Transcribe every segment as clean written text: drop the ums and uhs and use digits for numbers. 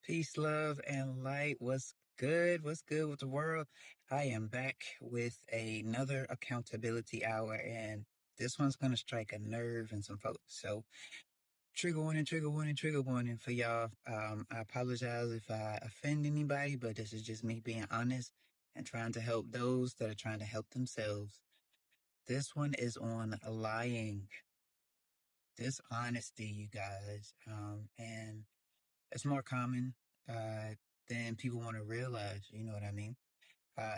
Peace, love, and light. What's good? What's good with the world? I am back with another accountability hour, and this one's going to strike a nerve in some folks. So, trigger warning, trigger warning, trigger warning for y'all. I apologize if I offend anybody, but this is just me being honest and trying to help those that are trying to help themselves. This one is on lying, dishonesty, you guys. And it's more common uh, than people want to realize. You know what I mean?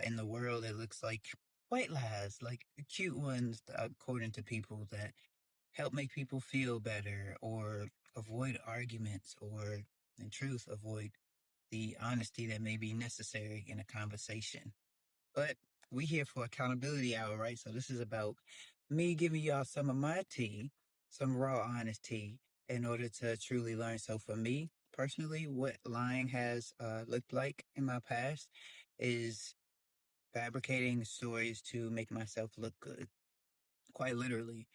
In the world, it looks like white lies, like cute ones, according to people that help make people feel better or avoid arguments or, in truth, avoid the honesty that may be necessary in a conversation. But we here for accountability hour, right? So this is about me giving y'all some of my tea, some raw honest tea, in order to truly learn. So for me personally, what lying has looked like in my past is fabricating stories to make myself look good, quite literally,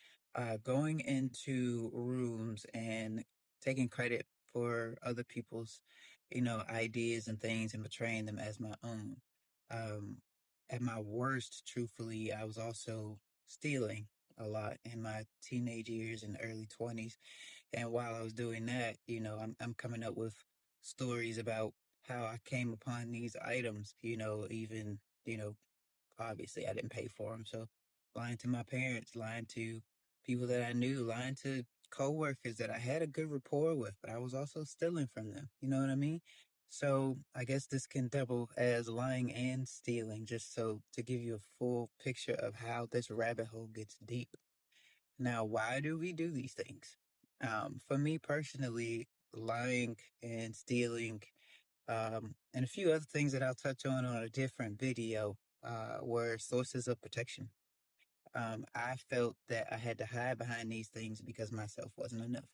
going into rooms and taking credit for other people's, ideas and things and portraying them as my own. Um, at my worst, truthfully, I was also stealing a lot in my teenage years and early 20s. And while I was doing that, I'm coming up with stories about how I came upon these items, even, you know, obviously I didn't pay for them. So lying to my parents, lying to people that I knew, lying to coworkers that I had a good rapport with, but I was also stealing from them. You know what I mean? So I guess this can double as lying and stealing, just so to give you a full picture of how this rabbit hole gets deep. Now, why do we do these things? For me personally, lying and stealing, and a few other things that I'll touch on a different video, were sources of protection. I felt that I had to hide behind these things because myself wasn't enough.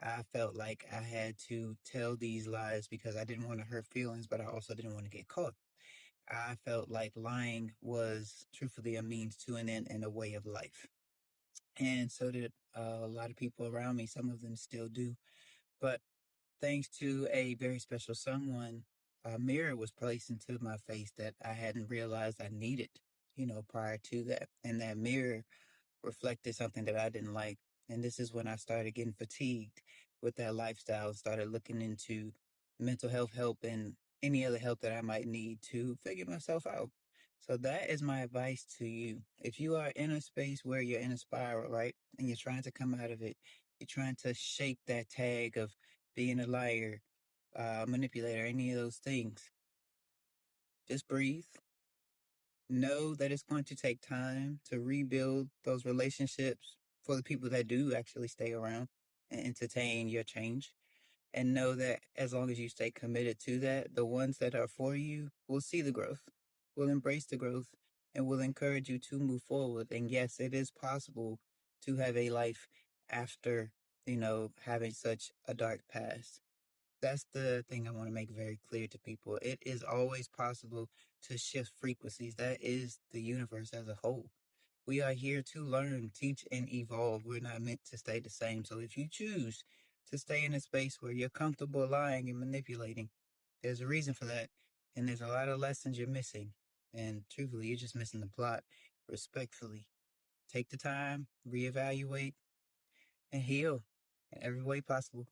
I felt like I had to tell these lies because I didn't want to hurt feelings, but I also didn't want to get caught. I felt like lying was truthfully a means to an end and a way of life. And so did a lot of people around me. Some of them still do. But thanks to a very special someone, a mirror was placed into my face that I hadn't realized I needed, prior to that. And that mirror reflected something that I didn't like. And this is when I started getting fatigued with that lifestyle, started looking into mental health help and any other help that I might need to figure myself out. So that is my advice to you. If you are in a space where you're in a spiral, right, and you're trying to come out of it, you're trying to shake that tag of being a liar, manipulator, any of those things, just breathe. Know that it's going to take time to rebuild those relationships for the people that do actually stay around and entertain your change. And know that as long as you stay committed to that, the ones that are for you will see the growth, will embrace the growth, and will encourage you to move forward. And yes, it is possible to have a life after, having such a dark past. That's the thing I want to make very clear to people. It is always possible to shift frequencies. That is the universe as a whole. We are here to learn, teach, and evolve. We're not meant to stay the same. So if you choose to stay in a space where you're comfortable lying and manipulating, there's a reason for that. And there's a lot of lessons you're missing. And truthfully, you're just missing the plot. Respectfully, take the time, reevaluate, and heal in every way possible.